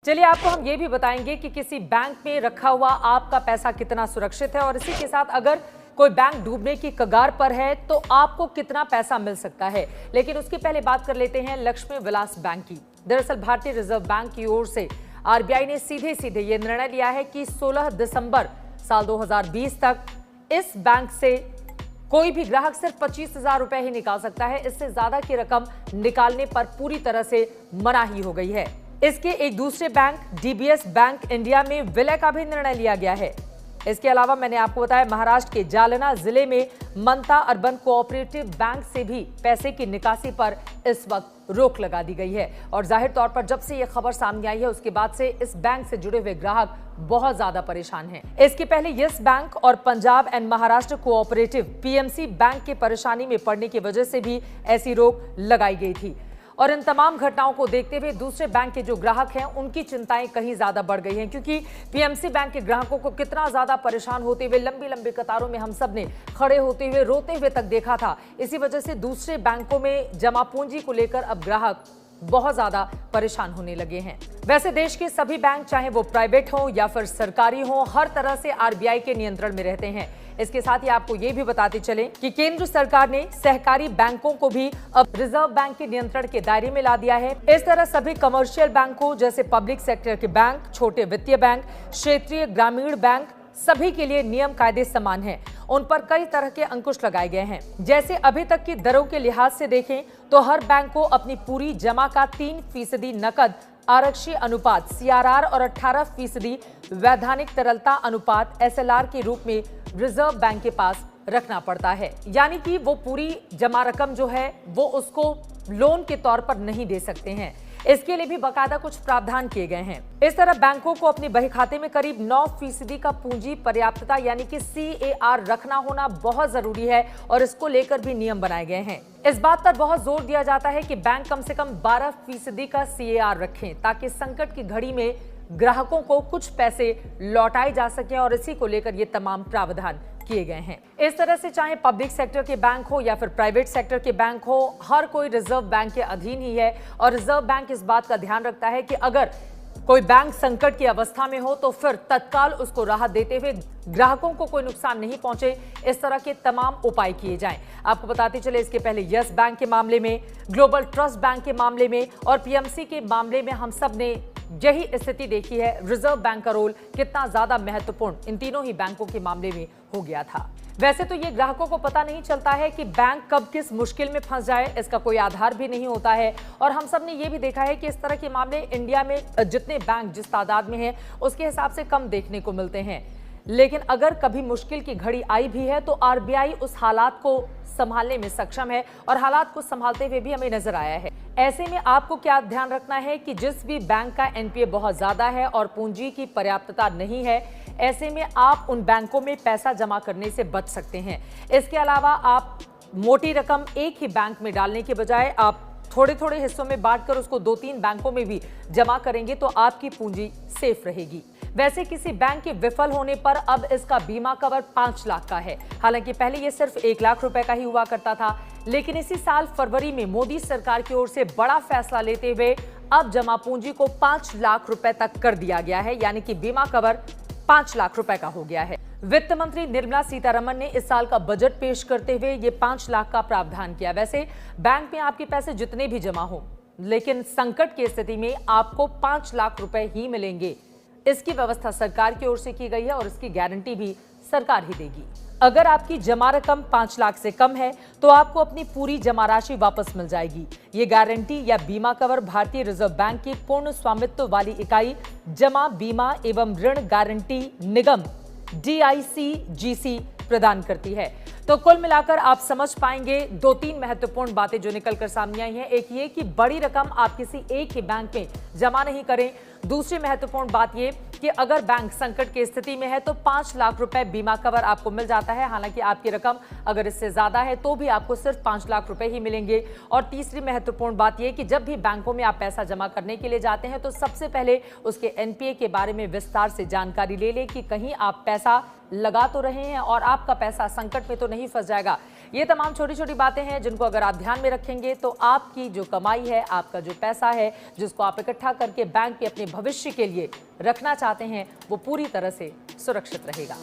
चलिए आपको हम ये भी बताएंगे कि किसी बैंक में रखा हुआ आपका पैसा कितना सुरक्षित है और इसी के साथ अगर कोई बैंक डूबने की कगार पर है तो आपको कितना पैसा मिल सकता है। लेकिन उसके पहले बात कर लेते हैं लक्ष्मी विलास बैंक की। दरअसल भारतीय रिजर्व बैंक की ओर से आरबीआई ने सीधे सीधे ये निर्णय लिया है कि 16 दिसंबर साल 2020 तक इस बैंक से कोई भी ग्राहक सिर्फ 25,000 रुपए ही निकाल सकता है। इससे ज्यादा की रकम निकालने पर पूरी तरह से मनाही हो गई है। इसके एक दूसरे बैंक डीबीएस बैंक इंडिया में विलय का भी निर्णय लिया गया है। इसके अलावा मैंने आपको बताया महाराष्ट्र के जालना जिले में मनता अर्बन कोऑपरेटिव बैंक से भी पैसे की निकासी पर इस वक्त रोक लगा दी गई है। और जाहिर तौर पर जब से यह खबर सामने आई है उसके बाद से इस बैंक से जुड़े हुए ग्राहक बहुत ज्यादा परेशान हैं। इसके पहले यस बैंक और Punjab and Maharashtra cooperative PMC bank के परेशानी में पड़ने की वजह से भी ऐसी रोक लगाई गई थी। और इन तमाम घटनाओं को देखते हुए दूसरे बैंक के जो ग्राहक हैं उनकी चिंताएं कहीं ज्यादा बढ़ गई हैं, क्योंकि पीएमसी बैंक के ग्राहकों को कितना ज्यादा परेशान होते हुए लंबी लंबी कतारों में हम सब ने खड़े होते हुए रोते हुए तक देखा था। इसी वजह से दूसरे बैंकों में जमा पूंजी को लेकर अब ग्राहक बहुत ज्यादा परेशान होने लगे हैं। वैसे देश के सभी बैंक चाहे वो प्राइवेट हो या फिर सरकारी हो हर तरह से आरबीआई के नियंत्रण में रहते हैं। इसके साथ ही आपको ये भी बताते चले कि केंद्र सरकार ने सहकारी बैंकों को भी अब रिजर्व बैंक के नियंत्रण के दायरे में ला दिया है। इस तरह सभी कमर्शियल बैंकों जैसे पब्लिक सेक्टर के बैंक, छोटे वित्तीय बैंक, क्षेत्रीय ग्रामीण बैंक सभी के लिए नियम कायदे समान हैं। उन पर कई तरह के अंकुश लगाए गए हैं। जैसे अभी तक की दरों के लिहाज से देखें तो हर बैंक को अपनी पूरी जमा का 3% नकद आरक्षी अनुपात सीआरआर और 18% वैधानिक तरलता अनुपात एसएलआर के रूप में रिजर्व बैंक के पास रखना पड़ता है। यानी कि वो पूरी जमा रकम जो है वो उसको लोन के तौर पर नहीं दे सकते हैं। इसके लिए भी बाकायदा कुछ प्रावधान किए गए हैं। इस तरह बैंकों को अपने बही खाते में करीब 9% का पूंजी पर्याप्तता यानी कि सीएआर रखना होना बहुत जरूरी है और इसको लेकर भी नियम बनाए गए हैं। इस बात पर बहुत जोर दिया जाता है कि बैंक कम से कम 12% का सीएआर रखें ताकि संकट की घड़ी में ग्राहकों को कुछ पैसे लौटाए जा सके और इसी को लेकर ये तमाम प्रावधान किए गए हैं। इस तरह से चाहे पब्लिक सेक्टर के बैंक हो या फिर प्राइवेट सेक्टर के बैंक हो हर कोई रिजर्व बैंक के अधीन ही है। और रिजर्व बैंक इस बात का ध्यान रखता है कि अगर कोई बैंक संकट की अवस्था में हो तो फिर तत्काल उसको राहत देते हुए ग्राहकों को कोई नुकसान नहीं पहुंचे इस तरह के तमाम उपाय किए जाएं। आपको बताते चले इसके पहले यस बैंक के मामले में, ग्लोबल ट्रस्ट बैंक के मामले में और पीएमसी के मामले में हम सब ने यही स्थिति देखी है। रिजर्व बैंक का रोल कितना ज्यादा महत्वपूर्ण इन तीनों ही बैंकों के मामले में हो गया था। वैसे तो ये ग्राहकों को पता नहीं चलता है कि बैंक कब किस मुश्किल में फंस जाए, इसका कोई आधार भी नहीं होता है। और हम सब ने ये भी देखा है कि इस तरह के मामले इंडिया में जितने बैंक जिस तादाद में हैं उसके हिसाब से कम देखने को मिलते हैं। लेकिन अगर कभी मुश्किल की घड़ी आई भी है तो आरबीआई उस हालात को संभालने में सक्षम है और हालात को संभालते हुए भी हमें नजर आया है। ऐसे में आपको क्या ध्यान रखना है कि जिस भी बैंक का एनपीए बहुत ज्यादा है और पूंजी की पर्याप्तता नहीं है, ऐसे में आप उन बैंकों में पैसा जमा करने से बच सकते हैं। इसके अलावा आप मोटी रकम एक ही बैंक में डालने के बजाय आप थोड़े थोड़े हिस्सों में बांटकर उसको 2-3 बैंकों में भी जमा करेंगे तो आपकी पूंजी सेफ रहेगी। वैसे किसी बैंक के विफल होने पर अब इसका बीमा कवर 5 लाख का है। हालांकि पहले यह सिर्फ 1 लाख रुपए का ही हुआ करता था, लेकिन इसी साल फरवरी में मोदी सरकार की ओर से बड़ा फैसला लेते हुए अब जमा पूंजी को 5 लाख रुपए तक कर दिया गया है, यानी कि बीमा कवर 5 लाख रुपए का हो गया है। वित्त मंत्री निर्मला सीतारमण ने इस साल का बजट पेश करते हुए ये 5 लाख का प्रावधान किया। वैसे बैंक में आपके पैसे जितने भी जमा हो, लेकिन संकट की स्थिति में आपको 5 लाख रुपए ही मिलेंगे। इसकी व्यवस्था सरकार की ओर से की गई है और इसकी गारंटी भी सरकार ही देगी। अगर आपकी जमा रकम 5 लाख से कम है तो आपको अपनी पूरी जमा राशि वापस मिल जाएगी। ये गारंटी या बीमा कवर भारतीय रिजर्व बैंक की पूर्ण स्वामित्व वाली इकाई जमा बीमा एवं ऋण गारंटी निगम DICGC प्रदान करती है। तो कुल मिलाकर आप समझ पाएंगे 2-3 महत्वपूर्ण बातें जो निकलकर सामने आई हैं। एक ये कि बड़ी रकम आप किसी एक ही बैंक में जमा नहीं करें। दूसरी महत्वपूर्ण बात ये कि अगर बैंक संकट की स्थिति में है तो 5 लाख रुपए बीमा कवर आपको मिल जाता है। हालांकि आपकी रकम अगर इससे ज्यादा है तो भी आपको सिर्फ 5 लाख रुपए ही मिलेंगे। और तीसरी महत्वपूर्ण बात यह कि जब भी बैंकों में आप पैसा जमा करने के लिए जाते हैं तो सबसे पहले उसके एनपीए के बारे में विस्तार से जानकारी ले लें कि कहीं आप पैसा लगा तो रहे हैं और आपका पैसा संकट में तो नहीं फंस जाएगा। ये तमाम छोटी छोटी बातें हैं जिनको अगर आप ध्यान में रखेंगे तो आपकी जो कमाई है, आपका जो पैसा है, जिसको आप इकट्ठा करके बैंक पे अपने भविष्य के लिए रखना चाहते हैं, वो पूरी तरह से सुरक्षित रहेगा।